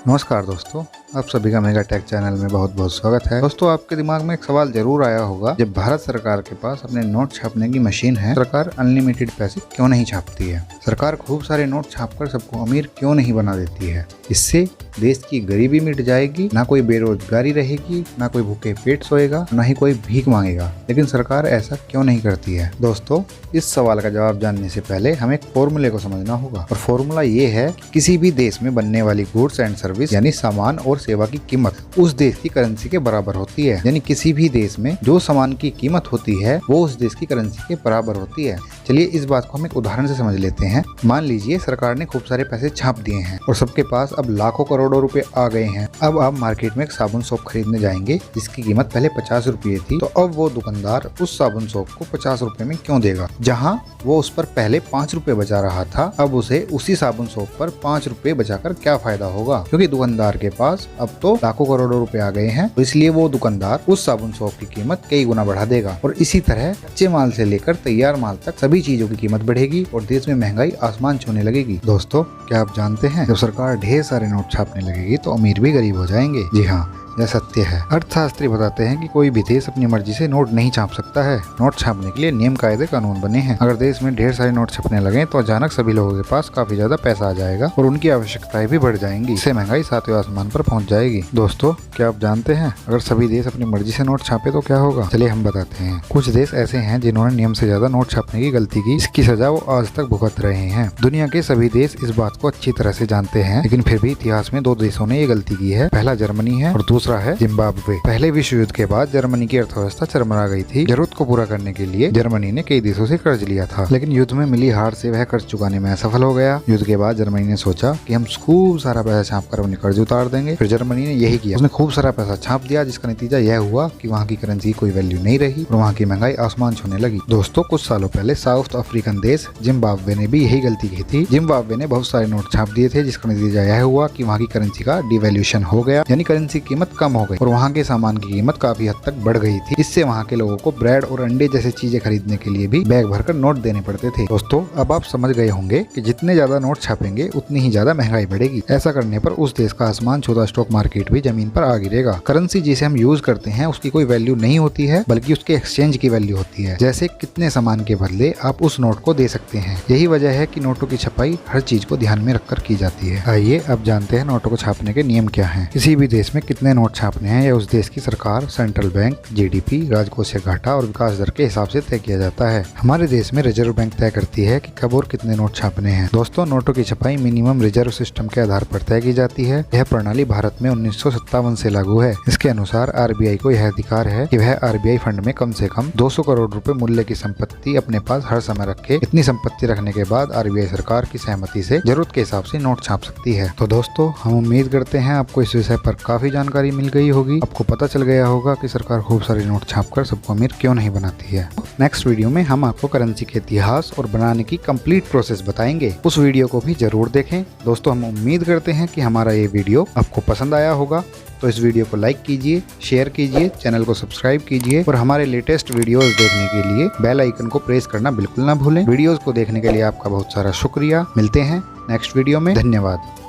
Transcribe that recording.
नमस्कार दोस्तों, आप सभी का मेगा टेक चैनल में बहुत बहुत स्वागत है। दोस्तों, आपके दिमाग में एक सवाल जरूर आया होगा, जब भारत सरकार के पास अपने नोट छापने की मशीन है, सरकार अनलिमिटेड पैसे क्यों नहीं छापती है? सरकार खूब सारे नोट छापकर सबको अमीर क्यों नहीं बना देती है? इससे देश की गरीबी मिट जाएगी, ना कोई बेरोजगारी रहेगी, ना कोई भूखे पेट सोएगा, ना ही कोई भीख मांगेगा। लेकिन सरकार ऐसा क्यों नहीं करती है? दोस्तों, इस सवाल का जवाब जानने से पहले हमें फॉर्मूले को समझना होगा, और फॉर्मूला ये है कि किसी भी देश में बनने वाली गुड्स एंड सर्विस यानी सामान और सेवा की कीमत उस देश की करेंसी के बराबर होती है। यानी किसी भी देश में जो सामान की कीमत होती है वो उस देश की करेंसी के बराबर होती है। चलिए इस बात को हम एक उदाहरण से समझ लेते हैं। मान लीजिए सरकार ने खूब सारे पैसे छाप दिए हैं और सबके पास अब लाखों करोड़ों रुपए आ गए हैं। अब आप मार्केट में एक साबुन सोप खरीदने जाएंगे जिसकी कीमत पहले 50 रुपये थी, तो अब वो दुकानदार उस साबुन सोप को 50 रुपए में क्यों देगा? जहाँ वो उस पर पहले 5 रुपए बचा रहा था, अब उसे उसी साबुन सोप पर 5 रुपए बचाकर क्या फायदा होगा? क्योंकि दुकानदार के पास अब तो लाखों करोड़ों रुपए आ गए हैं, तो इसलिए वो दुकानदार उस साबुन सोप की कीमत कई गुना बढ़ा देगा। और इसी तरह कच्चे माल से लेकर तैयार माल तक सभी चीजों की कीमत बढ़ेगी और देश में महंगाई आसमान छूने लगेगी। दोस्तों, क्या आप जानते हैं, जब सरकार ढेर सारे नोट छापने लगेगी तो अमीर भी गरीब हो जाएंगे। जी हाँ, यह सत्य है। अर्थशास्त्री बताते हैं कि कोई भी देश अपनी मर्जी से नोट नहीं छाप सकता है। नोट छापने के लिए नियम कायदे कानून बने हैं। अगर देश में ढेर सारे नोट छपने लगे तो अचानक सभी लोगों के पास काफी ज्यादा पैसा आ जाएगा और उनकी आवश्यकताएं भी बढ़ जाएंगी। इससे महंगाई सातवें आसमान पर पहुंच जाएगी। दोस्तों, क्या आप जानते हैं, अगर सभी देश अपनी मर्जी से नोट छापे तो क्या होगा? चलिए हम बताते हैं। कुछ देश ऐसे हैं जिन्होंने नियम से ज्यादा नोट छापने की गलती की, इसकी सजा वो आज तक भुगत रहे हैं। दुनिया के सभी देश इस बात को अच्छी तरह से जानते हैं, लेकिन फिर भी इतिहास में 2 देशों ने ये गलती की है। पहला जर्मनी है और दूसरा है जिम्बाब्वे। पहले विश्व युद्ध के बाद जर्मनी की अर्थव्यवस्था चरमरा गई थी। जरूरत को पूरा करने के लिए जर्मनी ने कई देशों से कर्ज लिया था, लेकिन युद्ध में मिली हार से वह कर्ज चुकाने में असफल हो गया। युद्ध के बाद जर्मनी ने सोचा कि हम खूब सारा पैसा छाप कर अपने कर्ज उतार देंगे। फिर जर्मनी ने यही किया, उसने खूब सारा पैसा छाप दिया, जिसका नतीजा यह हुआ कि वहाँ की करेंसी की कोई वैल्यू नहीं रही और वहाँ की महंगाई आसमान छूने लगी। दोस्तों, कुछ सालों पहले साउथ अफ्रीकन देश जिम्बाब्वे ने भी यही गलती की थी। जिम्बाब्वे ने बहुत सारे नोट छाप दिए थे, जिसका नतीजा यह हुआ कि वहाँ की करेंसी का डिवैल्यूएशन हो गया, यानी करेंसी की कीमत कम हो गई और वहाँ के सामान की कीमत काफी हद तक बढ़ गई थी। इससे वहाँ के लोगों को ब्रेड और अंडे जैसी चीजें खरीदने के लिए भी बैग भरकर नोट देने पड़ते थे। दोस्तों, अब आप समझ गए होंगे कि जितने ज्यादा नोट छापेंगे उतनी ही ज्यादा महंगाई बढ़ेगी। ऐसा करने पर उस देश का आसमान छूता स्टॉक मार्केट भी जमीन पर आ गिरेगा। करेंसी जिसे हम यूज करते हैं उसकी कोई वैल्यू नहीं होती है, बल्कि उसके एक्सचेंज की वैल्यू होती है। जैसे कितने सामान के बदले आप उस नोट को दे सकते हैं। यही वजह है कि नोटों की छपाई हर चीज को ध्यान में रखकर की जाती है। आइए अब जानते हैं नोटों को छापने के नियम क्या हैं। किसी भी देश में कितने नोट छापने हैं, या उस देश की सरकार, सेंट्रल बैंक, जीडीपी, राजकोषीय घाटा और विकास दर के हिसाब से तय किया जाता है। हमारे देश में रिजर्व बैंक तय करती है कि कब और कितने नोट छापने हैं। दोस्तों, नोटों की छपाई मिनिमम रिजर्व सिस्टम के आधार पर तय की जाती है। यह प्रणाली भारत में 1957 से लागू है। इसके अनुसार आरबीआई को यह अधिकार है कि वह आरबीआई फंड में कम से कम 200 करोड़ रुपए मूल्य की संपत्ति अपने पास हर समय रखे। इतनी संपत्ति रखने के बाद आरबीआई सरकार की सहमति से जरूरत के हिसाब से नोट छाप सकती है। तो दोस्तों, हम उम्मीद करते हैं आपको इस विषय पर काफी जानकारी मिल गई होगी। आपको पता चल गया होगा कि सरकार खूब सारे नोट छापकर सबको अमीर क्यों नहीं बनाती है। नेक्स्ट वीडियो में हम आपको करेंसी के इतिहास और बनाने की कंप्लीट प्रोसेस बताएंगे। उस वीडियो को भी जरूर देखें। दोस्तों, हम उम्मीद करते हैं कि हमारा ये वीडियो आपको पसंद आया होगा। तो इस वीडियो को लाइक कीजिए, शेयर कीजिए, चैनल को सब्सक्राइब कीजिए और हमारे लेटेस्ट वीडियोस देखने के लिए बेल आइकन को प्रेस करना बिल्कुल ना भूलें। वीडियोस को देखने के लिए आपका बहुत सारा शुक्रिया। मिलते हैं नेक्स्ट वीडियो में। धन्यवाद।